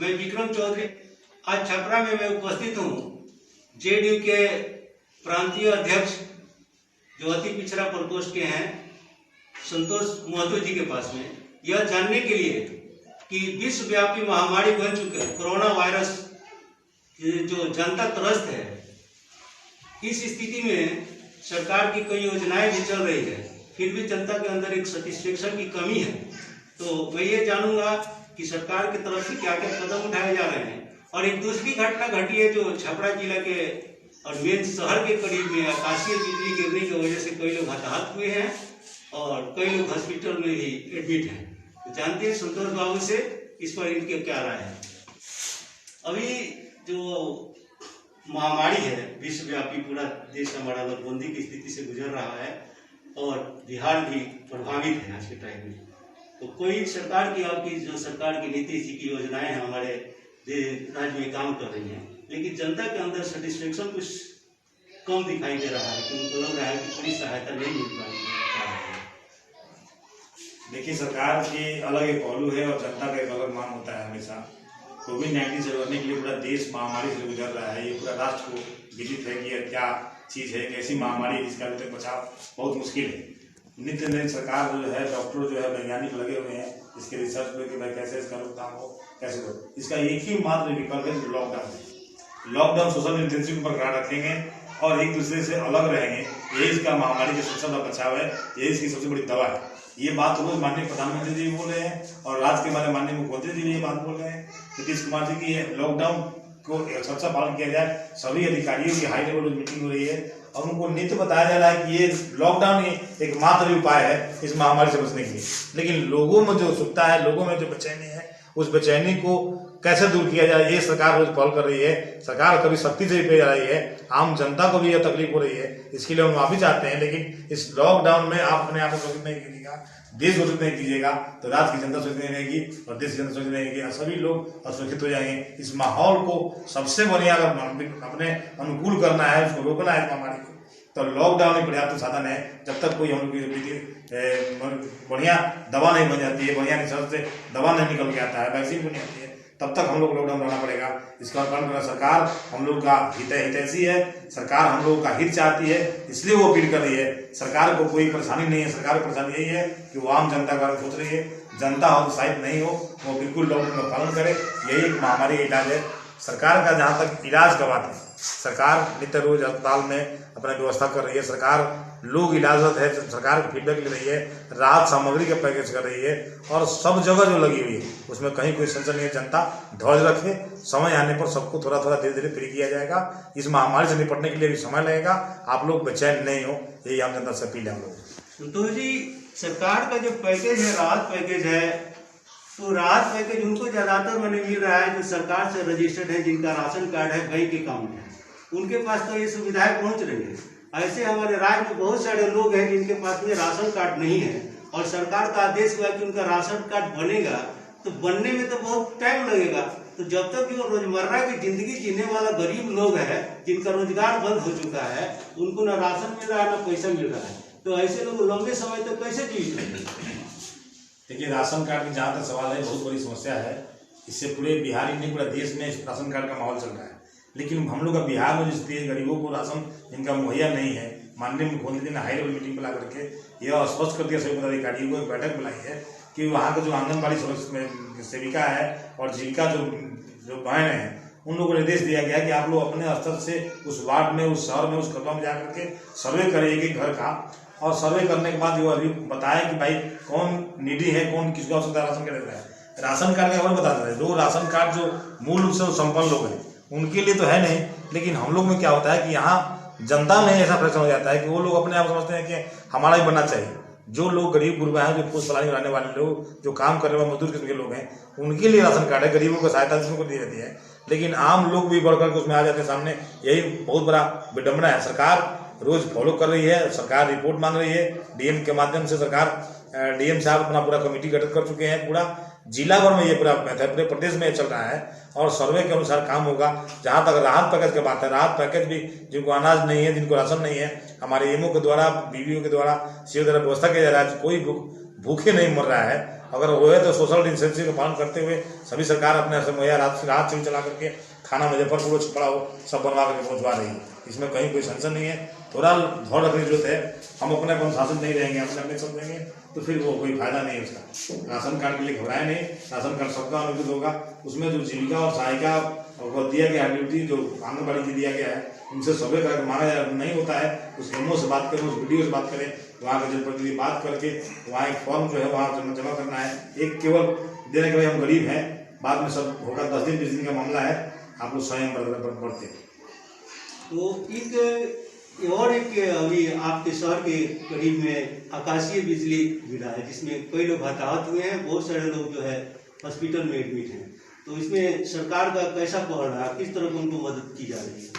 मैं विक्रम चौधरी आज छपरा में मैं उपस्थित हूँ जेडीयू के प्रांतीय अध्यक्ष जो अति पिछड़ा प्रकोष्ठ के हैं संतोष महतो जी के पास में यह जानने के लिए कि विश्वव्यापी महामारी बन चुके कोरोना वायरस जो जनता त्रस्त है, इस स्थिति में सरकार की कई योजनाएं भी चल रही है, फिर भी जनता के अंदर एक सेटिस्फेक्शन की कमी है। तो मैं ये जानूंगा कि सरकार की तरफ से क्या क्या कदम उठाए जा रहे हैं। और एक दूसरी घटना घटी है जो छपरा जिला के और मेन शहर के करीब में आकाशीय बिजली गिरने की वजह से कई लोग हताहत हुए हैं और कई लोग हॉस्पिटल में भी एडमिट हैं। तो जानते हैं संतोष बाबू से इस पर इनके क्या राय है। अभी जो महामारी है विश्वव्यापी, पूरा देश हमारा नोटबंदी की स्थिति से गुजर रहा है और बिहार भी प्रभावित है आज के टाइम में। तो कोई सरकार की आपकी जो सरकार की नीति की योजनाएं हैं हमारे राज्य में काम कर रही हैं, लेकिन जनता के अंदर सेटिस्फेक्शन कुछ कम दिखाई दे रहा है कि उनको लग रहा है कि पूरी सहायता नहीं मिल पा रही है। देखिए, सरकार की अलग एक पहलू है और जनता का एक अलग मांग होता है। हमेशा कोविड-19 से लड़ने के लिए पूरा देश महामारी से गुजर रहा है। ये पूरा राष्ट्र को विदित है कि यह क्या चीज़ है, कैसी महामारी है जिसका अभी तक बचाव बहुत मुश्किल है। नित्य नई सरकार जो है, डॉक्टर जो है, वैज्ञानिक लगे हुए हैं इसके रिसर्च में कि भाई कैसे इसका रोकथाम हो, कैसे हो। इसका एक ही मात्र विकल्प है लॉकडाउन है। लॉकडाउन सोशल डिस्टेंसिंग पर ध्यान रखेंगे और एक दूसरे से अलग रहेंगे, यही इसका महामारी का सबसे बड़ा बचाव है, यही इसकी सबसे बड़ी दवा है। ये बात रोज माननीय प्रधानमंत्री जी बोल रहे हैं और राज्य के बारे माननीय मुख्यमंत्री जी भी ये बात बोल रहे हैं नीतीश कुमार जी की लॉकडाउन को सच्चा पालन किया जाए। सभी अधिकारियों की हाई लेवल मीटिंग हो रही है और उनको नित्य बताया जा रहा है कि ये लॉकडाउन ही एकमात्र उपाय है इस महामारी से बचने के लिए। लेकिन लोगों में जो उत्सुकता है, लोगों में जो बेचैनी है, उस बेचैनी को कैसे दूर किया जाए, ये सरकार रोज पहल कर रही है। सरकार कभी सख्ती से भी जा रही है, आम जनता को भी यह तकलीफ हो रही है, इसके लिए हम माफी चाहते हैं। लेकिन इस लॉकडाउन में आप अपने आप को सुरक्षित नहीं कीजिएगा, देश को सुरक्षित नहीं कीजिएगा तो राज्य की जनता सुरक्षित नहीं रहेगी और देश की जनता सुरक्षित नहीं रहेगी, सभी लोग असुरक्षित हो जाएंगे। इस माहौल को सबसे बढ़िया अगर अपने अनुकूल करना है, उसको रोकना है इस महामारी को, तो लॉकडाउन ही पर्याप्त साधन है। जब तक कोई हम लोग बढ़िया दवा नहीं बन जाती है, बढ़िया रिसर्च से दवा नहीं निकल के आता है, वैक्सीन नहीं आती है, तब तक हम लोग लॉकडाउन रहना पड़ेगा। इसका पालन करना सरकार हम लोग का हितैषी है, सरकार हम लोगों का हित चाहती है, इसलिए वो अपील कर रही है। सरकार को कोई परेशानी नहीं है, सरकार की परेशानी यही है कि वो आम जनता का बारे में सोच रही है, जनता हतोत्साहित नहीं हो, वो बिल्कुल लॉकडाउन का पालन करे। यही एक महामारी का इलाज है। सरकार का जहाँ तक इलाज का बात है, सरकार नित्य रोज अस्पताल में अपना व्यवस्था कर रही है, सरकार लोग इलाजत है, सरकार की फीडबैक ले रही है, राहत सामग्री का पैकेज कर रही है और सब जगह जो लगी हुई है उसमें कहीं कोई संशय नहीं है। जनता धैर्य रखे, समय आने पर सबको थोड़ा थोड़ा धीरे धीरे फ्री किया जाएगा। इस महामारी से निपटने के लिए भी समय लगेगा, आप लोग बेचैन नहीं हो, यही आम जनता से अपील है हम लोग। संतोष जी, सरकार का जो पैकेज है, राहत पैकेज है, तो राहत पैकेज उनको ज्यादातर मैंने मिल रहा है जो सरकार से रजिस्टर्ड है, जिनका राशन कार्ड है, बैंक अकाउंट है, उनके पास तो ये सुविधाएं पहुंच रही है। ऐसे हमारे राज्य में बहुत सारे लोग हैं जिनके पास में राशन कार्ड नहीं है और सरकार का आदेश हुआ कि उनका राशन कार्ड बनेगा, तो बनने में तो बहुत टाइम लगेगा। तो जब तक वो रोजमर्रा की जिंदगी जीने वाला गरीब लोग है जिनका रोजगार बंद हो चुका है, उनको ना राशन मिल रहा है ना पैसा मिल रहा है, तो ऐसे लोग लंबे समय तक कैसे जीवित रहेंगे। देखिए, राशन कार्ड की जहाँ तक सवाल है, बहुत बड़ी समस्या है। इससे पूरे बिहार ही नहीं, पूरा देश में राशन कार्ड का माहौल चल रहा है। लेकिन हम लोग का बिहार में जो स्थिति है, गरीबों को राशन जिनका मुहैया नहीं है, माननीय मुख्यमंत्री ने हाई लेवल मीटिंग बुला करके यह स्पष्ट कर दिया, सभी पदाधिकारियों को एक बैठक बुलाई है कि वहाँ का जो आंगनबाड़ी सेविका है और जीविका जो बहन है, उन लोगों को निर्देश दिया गया कि आप लोग अपने स्तर से उस वार्ड में, उस शहर में, उस कस्बा में जाकर के सर्वे करेंगे घर का, और सर्वे करने के बाद वो बताएं कि भाई कौन नीडी है, कौन किसको आवश्यकता राशन कार्ड देता है। राशन कार्ड का बता देता है, जो राशन कार्ड जो मूल रूप से संपन्न लोग हैं उनके लिए तो है नहीं, लेकिन हम लोग में क्या होता है कि यहाँ जनता में ऐसा प्रश्न हो जाता है कि वो लोग अपने आप समझते हैं कि हमारा ही बनना चाहिए। जो लोग गरीब गुरबा हैं, जो पोस्ट फलानी बनाने वाले लोग, जो काम करने वाले मजदूर किस्म के लोग हैं, उनके लिए राशन कार्ड है, गरीबों को सहायता को दी जाती है। लेकिन आम लोग भी बढ़कर के उसमें आ जाते हैं सामने, यही बहुत बड़ा विडम्बना है। सरकार रोज फॉलो कर रही है, सरकार रिपोर्ट मांग रही है, डीएम के माध्यम से सरकार डीएम साहब अपना पूरा कमेटी गठित कर चुके हैं, पूरा जिला भर में ये पूरा पूरे प्रदेश में चल रहा है और सर्वे के अनुसार काम होगा। जहाँ तक राहत पैकेज की बात है, राहत पैकेज भी जिनको अनाज नहीं है, जिनको राशन नहीं है, हमारे एमओ के द्वारा, बीवीओ के द्वारा, सीओ द्वारा व्यवस्था किया जा रहा है। कोई भूखे नहीं मर रहा है। अगर वो है तो सोशल डिस्टेंसिंग का पालन करते हुए सभी सरकार अपने से मुहैया राहत शिविर चला करके खाना मुजफ्फरपुर छपड़ा हो सब बनवा करके पहुँचवा रही है। इसमें कहीं कोई सेंसन नहीं है। थोड़ा धौड़ रखने की जरूरत है। हम अपने अनुशासन नहीं रहेंगे, अपने समझेंगे तो फिर वो कोई फायदा नहीं है उसका। राशन कार्ड के लिए घबराए नहीं, राशन कार्ड सबका अनुचित होगा। उसमें जो जीविका और सहायिका को दिया गया है ड्यूटी, जो आंगनबाड़ी की दिया गया है, उनसे सर्वे करके माना नहीं होता है। उस एमओ से बात करें, उस वीडियो से बात करें, वहाँ के जनप्रतिनिधि बात करके वहाँ एक फॉर्म जो है वहाँ जमा करना है। एक केवल देने के भाई हम गरीब हैं, बाद में सब होगा। 10 दिन 20 दिन का मामला है, आप लोग स्वयं बढ़ते। तो और एक अभी आपके शहर के करीब में आकाशीय बिजली गिरा है, जिसमें कई लोग हताहत हुए हैं, बहुत सारे लोग जो है हॉस्पिटल में एडमिट हैं। तो इसमें सरकार का कैसा पहल रहा है, किस तरह उनको मदद की जा रही है?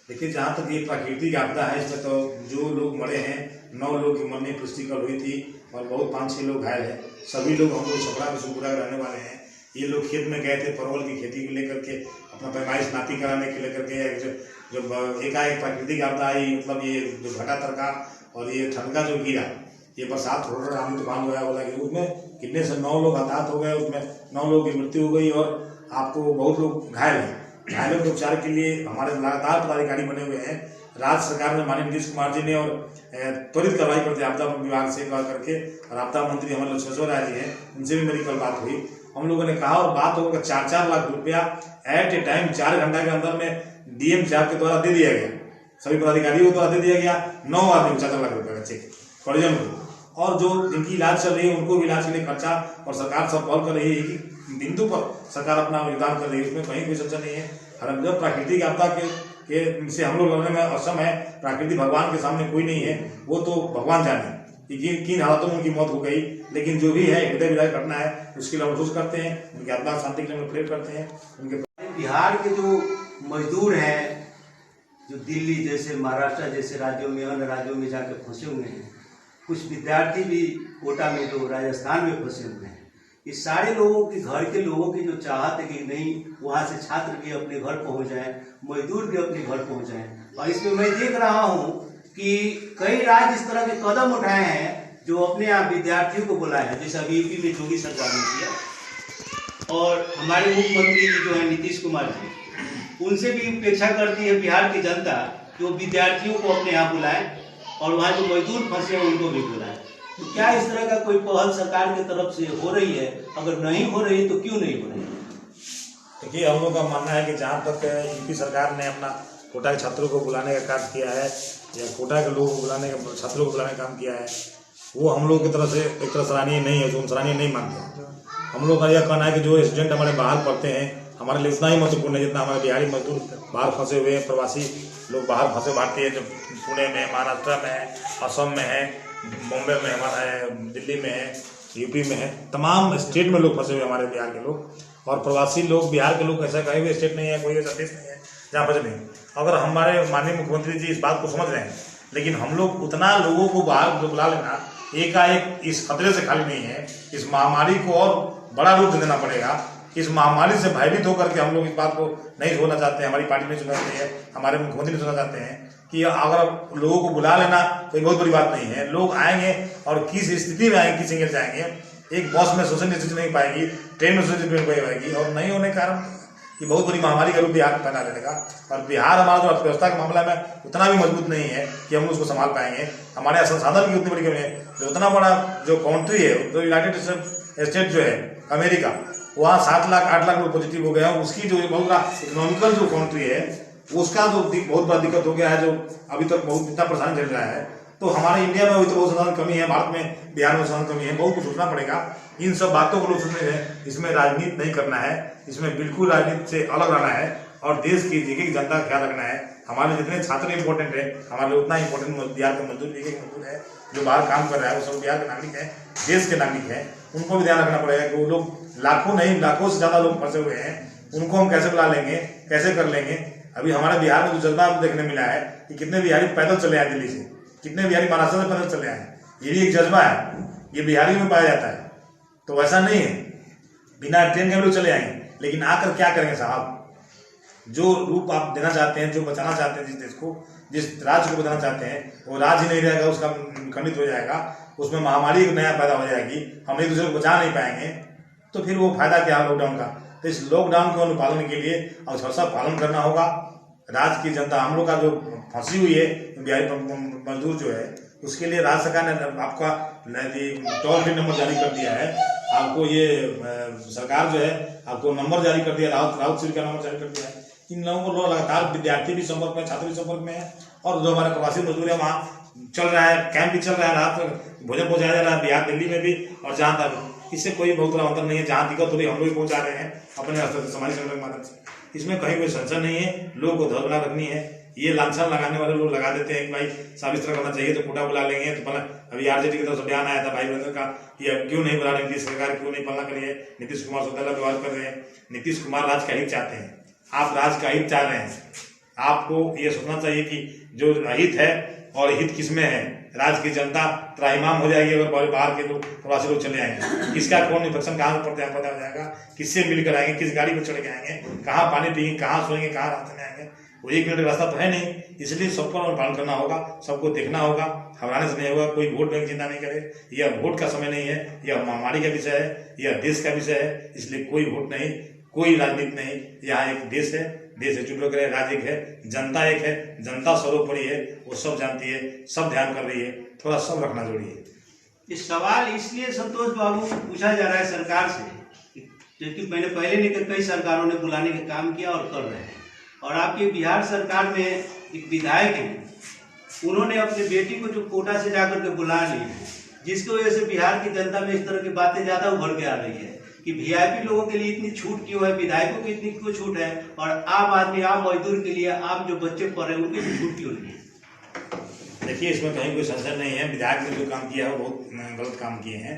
देखिए, जहाँ तक ये प्राकृतिक आपदा है, इसमें तो जो लोग मरे हैं 9 लोग की मरने की पुष्टि कल हुई थी और बहुत 5-6 लोग घायल हैं। सभी लोग हम लोग छपरा में सुपुरा रहने वाले हैं। ये लोग खेत में गए थे परवल की खेती को लेकर के, अपना पैमाइश नापी कराने के लेकर के। जब एकाएक प्राकृतिक आपदा आई, मतलब ये जो घटा तरका और ये ठनका जो गिरा, ये बरसात हो रहा आंधी तूफान हुआ बोला कि उसमें कितने से 9 लोग हताहत हो गए, उसमें 9 लोगों की मृत्यु हो गई और आपको बहुत लोग घायल हैं। घायलों के उपचार के लिए हमारे लगातार पदाधिकारी बने हुए हैं। राज्य सरकार ने माननीय नीतीश कुमार जी ने और त्वरित कार्रवाई करते आपदा विभाग से करके, और आपदा मंत्री हमारे लोग छजो राय जी हैं, उनसे भी मेरी कल बात हुई। हम लोगों ने कहा और बात होगा 4-4 लाख रुपया एट ए टाइम 4 घंटा के अंदर में डीएम साहब के द्वारा दे दिया गया, सभी पदाधिकारियों के द्वारा दे दिया गया। 9 आदमी को 4 लाख रुपये का चेक परिजन को, और जो जिनकी इलाज चल रही है उनको भी इलाज के लिए खर्चा, और सरकार सब पहल कर रही है कि बिंदु पर सरकार अपना योगदान कर रही है, उसमें कहीं कोई संशय नहीं है। और जब प्राकृतिक आपदा के से हम लोग लड़ने में अक्षम है, प्राकृतिक भगवान के सामने कोई नहीं है, वो तो भगवान जाने कि किन हालातों में उनकी मौत हो गई। लेकिन जो भी है हृदय विदाई घटना है, उसके लिए महसूस करते हैं, उनकी आत्मा शांति के लिए प्रेयर करते हैं। उनके बिहार के जो मजदूर हैं, जो दिल्ली जैसे, महाराष्ट्र जैसे राज्यों में, अन्य राज्यों में जाकर फंसे हुए हैं, कुछ विद्यार्थी भी कोटा में जो राजस्थान में फंसे हुए हैं, इस सारे लोगों की, घर के लोगों की जो चाहत है कि नहीं वहाँ से छात्र भी अपने घर पहुँच जाएं, मजदूर भी अपने घर पहुँच जाएं। और इसमें मैं देख रहा हूँ कि कई राज्य इस तरह के कदम उठाए हैं जो अपने यहाँ विद्यार्थियों को बुलाए हैं, जैसे अभी यूपी में योगी सरकार ने किया, और हमारे मुख्यमंत्री जी जो है नीतीश कुमार जी, उनसे भी अपेक्षा करती है बिहार की जनता जो विद्यार्थियों को अपने यहाँ बुलाएं और वहाँ जो मजदूर फंसे हैं उनको भी बुलाएं। तो क्या इस तरह का कोई पहल सरकार की तरफ से हो रही है? अगर नहीं हो रही है तो क्यों नहीं हो रही है? देखिए, हम लोग का मानना है कि जहाँ तक यूपी सरकार ने अपना कोटा के छात्रों को बुलाने का काम किया है, या कोटा के लोगों को बुलाने का, छात्रों को बुलाने का काम किया है, वो हम लोग की तरफ से एक तरह सराहनीय नहीं है, जो हम सराहनीय नहीं मानते। हम लोग का यह कहना है कि जो स्टूडेंट हमारे बाहर पढ़ते हैं, हमारे लिए उतना ही महत्वपूर्ण है जितना हमारे बिहारी मजदूर बाहर फंसे हुए हैं, प्रवासी लोग बाहर फंसे भारतीय, जो पुणे में, महाराष्ट्र में है, असम में है, बॉम्बे में हमारा है, दिल्ली में है, यूपी में है, तमाम स्टेट में लोग फंसे हुए हमारे बिहार के लोग। और प्रवासी लोग, बिहार के लोग, ऐसा कहीं भी स्टेट नहीं है, कोई ऐसा देश नहीं है जहाँ फंसे नहीं। अगर हमारे माननीय मुख्यमंत्री जी इस बात को समझ रहे हैं, लेकिन हम लोग उतना लोगों को बाहर जो बुला लेना एकाएक इस खतरे से खाली नहीं है। इस महामारी को और बड़ा रूप देना पड़ेगा। इस महामारी से भयभीत होकर के हम लोग इस बात को नहीं छोड़ना चाहते हैं, हमारी पार्टी नहीं छोड़ना चाहती है, हमारे मुख्यमंत्री नहीं छोड़ना चाहते हैं कि अगर लोगों को बुला लेना कोई बहुत बड़ी बात नहीं है। लोग आएंगे और किस स्थिति में आएंगे, किस एंगल से आएंगे। एक बस में सोशल डिस्टेंस नहीं पाएगी, ट्रेन में सोशल डिस्टेंस नहीं पाएगी, और नहीं होने के कारण ये बहुत बड़ी महामारी का रूप बिहार में पैदा लेने का। और बिहार हमारा जो अर्थव्यवस्था के मामले में उतना भी मजबूत नहीं है कि हम उसको संभाल पाएंगे। हमारे संसाधन की उतनी बड़ी कमी है। जो उतना बड़ा जो कंट्री है, तो यूनाइटेड स्टेट जो है अमेरिका, वहाँ 7 लाख 8 लाख लोग पॉजिटिव हो गए हैं। उसकी जो बहुत बड़ा इकोनॉमिकल जो कंट्री है, उसका जो बहुत बड़ा दिक्कत हो गया है, जो अभी तक बहुत इतना परेशानी चल रहा है। तो हमारे इंडिया में अभी तो बहुत संसाधन कमी है, भारत में, बिहार में संसाधन कमी है, बहुत कुछ सोचना पड़ेगा। इन सब बातों को लोग सोचने हैं। इसमें राजनीति नहीं करना है, इसमें बिल्कुल राजनीति से अलग रहना है और देश की एक जनता का ख्याल रखना है। हमारे जितने छात्र इंपॉर्टेंट है, हमारे लिए उतना इंपॉर्टेंट बिहार के मजदूर, एक मजदूर है जो बाहर काम कर रहा है, वो सब बिहार के नागरिक है, देश के नागरिक है। उनको भी ध्यान रखना पड़ेगा कि वो लोग लाखों नहीं, लाखों से ज्यादा लोग फंसे हुए हैं, उनको हम कैसे बुला लेंगे, कैसे कर लेंगे। अभी हमारे बिहार में जो जज्बा देखने मिला है कि कितने बिहारी पैदल चले आए दिल्ली से, कितने बिहारी महाराष्ट्र से पैदल चले आए, ये भी एक जज्बा है, ये बिहारियों में पाया जाता है। तो वैसा नहीं है बिना ट्रेन के लोग चले आएंगे, लेकिन आकर क्या करेंगे साहब? जो रूप आप देना चाहते हैं, जो बचाना चाहते हैं जिस देश को, जिस राज्य को बताना चाहते हैं वो राज्य ही नहीं रहेगा, उसका खंडित हो जाएगा, उसमें महामारी नया पैदा हो जाएगी, हम एक दूसरे को बचा नहीं पाएंगे, तो फिर वो फायदा क्या है लॉकडाउन का। तो इस लॉकडाउन के अनुपालन के लिए अक्षरशः पालन करना होगा। राज्य की जनता, हम लोग का जो फंसी हुई है बिहारी मजदूर जो है, उसके लिए राज्य सरकार ने आपका टोल फ्री नंबर जारी कर दिया है। आपको ये सरकार जो है आपको नंबर जारी कर दिया, राउत सिर का नंबर जारी कर दिया है। इन लोगों को लगातार विद्यार्थी भी संपर्क में, छात्र भी संपर्क में है, और जो हमारे प्रवासी मजदूर है वहाँ चल रहा है, कैंप भी चल रहा है, रात भोजन पहुँचाया जा रहा है बिहार दिल्ली में भी, और जहाँ तक इससे कोई बहुत बड़ा अंतर नहीं है। जहाँ दिक्कत हो रही हम लोग पहुँचा रहे हैं अपने सामाजिक संगठन के माध्यम से, इसमें कहीं कोई संशय नहीं है। लोगों को धर बना रखनी है, ये लांछन लगाने वाले लोग लगा देते हैं कि भाई साहब इस तरह करना चाहिए तो कोटा बुला लेंगे। तो अभी आरजेडी की तरफ से बयान आया था भाई बंदर का कि अब क्यों नहीं बुला रहे, नीतीश सरकार क्यों नहीं पालना करिए, नीतीश कुमार सौतेला व्यवहार कर रहे हैं। नीतीश कुमार राज्य का हित चाहते हैं, आप राज्य का हित चाह रहे हैं। आपको ये सोचना चाहिए कि जो हित है और हित किसमें है, राज्य की जनता त्राहिमाम हो जाएगी अगर बाहर के लोग प्रवासी लोग चले आएंगे। किसका कौन इन्फेक्शन कहाँ पर पता हो जाएगा, किससे मिलकर आएंगे, किस गाड़ी पर चढ़ के आएंगे, कहाँ पानी पिएंगे, कहाँ सोएंगे, कहाँ रास्ते में आएंगे, वो 1 मिनट का रास्ता तो है नहीं। इसलिए सबको पालन करना होगा, सबको देखना होगा, घबराने से नहीं होगा। कोई वोट बैंक चिंता नहीं करे, यह वोट का समय नहीं है, यह महामारी का विषय है, यह देश का विषय है। इसलिए कोई वोट नहीं, कोई राजनीति नहीं, यहाँ एक देश है, देश एकजुट होकर राज्य एक है, जनता एक है, जनता सर्वोपरि है, वो सब जानती है, सब ध्यान कर रही है, थोड़ा सब रखना जरूरी है। ये सवाल इसलिए संतोष बाबू पूछा जा रहा है सरकार से क्योंकि मैंने पहले नहीं कई सरकारों ने बुलाने का काम किया और कर रहे हैं, और आपकी बिहार सरकार में एक विधायक हैं, उन्होंने अपने बेटी को जो कोटा से जाकर के बुला लिया है, जिसकी वजह से बिहार की जनता में इस तरह की बातें ज्यादा उभर के आ रही है कि वीआईपी लोगों के लिए इतनी छूट क्यों है, विधायकों की इतनी क्यों छूट है, और आम आदमी, आम मजदूर के लिए, आम जो बच्चे पढ़ रहे हैं उनकी भी छूट क्यों नहीं है। देखिए, इसमें कहीं कोई संशय नहीं है, विधायक ने जो काम किया है वो बहुत गलत काम किए हैं।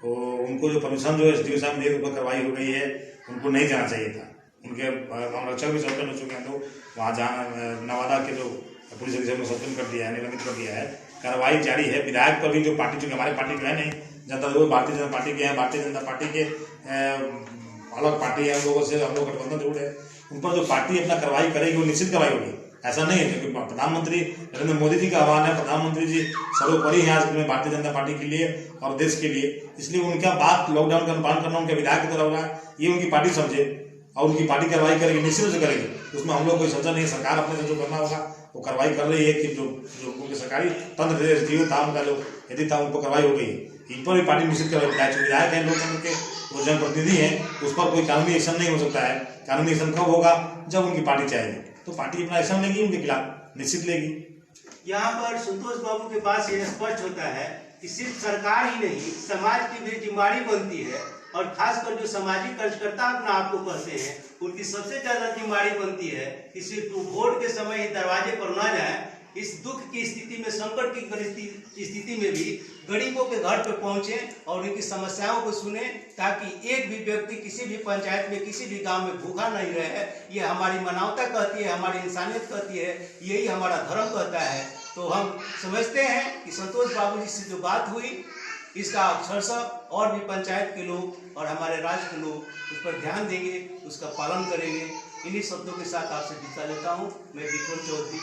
तो उनको जो परमिशन जो एसडीओ साहब ने ऊपर करवाई हो गई है, उनको नहीं जाना चाहिए था। उनके अंगरक्षक भी सस्पेंड हो चुके हैं, तो वहाँ जहाँ नवादा के जो पुलिस अधीक्षक ने सस्पेंड कर दिया है, निलंबित कर दिया है, कार्रवाई जारी है। विधायक पर भी जो पार्टी, चूंकि हमारे पार्टी जो है नहीं, जनता दल भारतीय जनता पार्टी के हैं, भारतीय जनता पार्टी के अलग पार्टी है, उन लोगों से हम लोग गठबंधन जरूर है, उन पर जो पार्टी अपना कार्रवाई करेगी वो निश्चित कार्रवाई होगी। ऐसा नहीं है, क्योंकि प्रधानमंत्री नरेंद्र मोदी जी का आह्वान है, प्रधानमंत्री जी सर्वोपरि हैं आज में भारतीय जनता पार्टी के लिए और देश के लिए, इसलिए उनका बात लॉकडाउन का अनुपालन करना उनके विधायक की तरह होगा, ये उनकी पार्टी समझे और उनकी पार्टी कार्रवाई करेगी, निश्चित से करेगी, उसमें हम लोग कोई संशय नहीं। सरकार अपने से जो करना होगा वो कार्रवाई कर रही है कि जो उनके सरकारी तंत्र था, उनका जो यदि था उनको कार्रवाई हो गई, इन पर भी पार्टी निश्चित कर विधायक है, लोकतंत्र के वो जनप्रतिनिधि हैं, उस पर कोई कानूनी एक्शन नहीं हो सकता है। कानूनी एक्शन कब होगा, जब उनकी पार्टी चाहेगी, तो पार्टी अपना एक्शन लेगी, उनके खिलाफ निश्चित लेगी। यहाँ पर संतोष बाबू के पास ये स्पष्ट होता है कि सिर्फ सरकार ही नहीं, समाज की भी जिम्मेदारी बनती है, और खासकर जो सामाजिक कार्यकर्ता अपना आप को कहते हैं, उनकी सबसे ज्यादा जिम्मेदारी बनती है कि सिर्फ वोट के समय ही दरवाजे पर न जाए, इस दुख की स्थिति में, संकट की स्थिति में भी गरीबों के घर पे पहुंचे और उनकी समस्याओं को सुने, ताकि एक भी व्यक्ति किसी भी पंचायत में, किसी भी गांव में भूखा नहीं रहे। ये हमारी मानवता कहती है, हमारी इंसानियत कहती है, यही हमारा धर्म कहता है। तो हम समझते हैं कि संतोष बाबू जी से जो बात हुई, इसका अक्षरशः और भी पंचायत के लोग और हमारे राज्य के लोग उस पर ध्यान देंगे, उसका पालन करेंगे। इन्हीं शब्दों के साथ आपसे विदा लेता हूँ। मैं विक्रम चौधरी।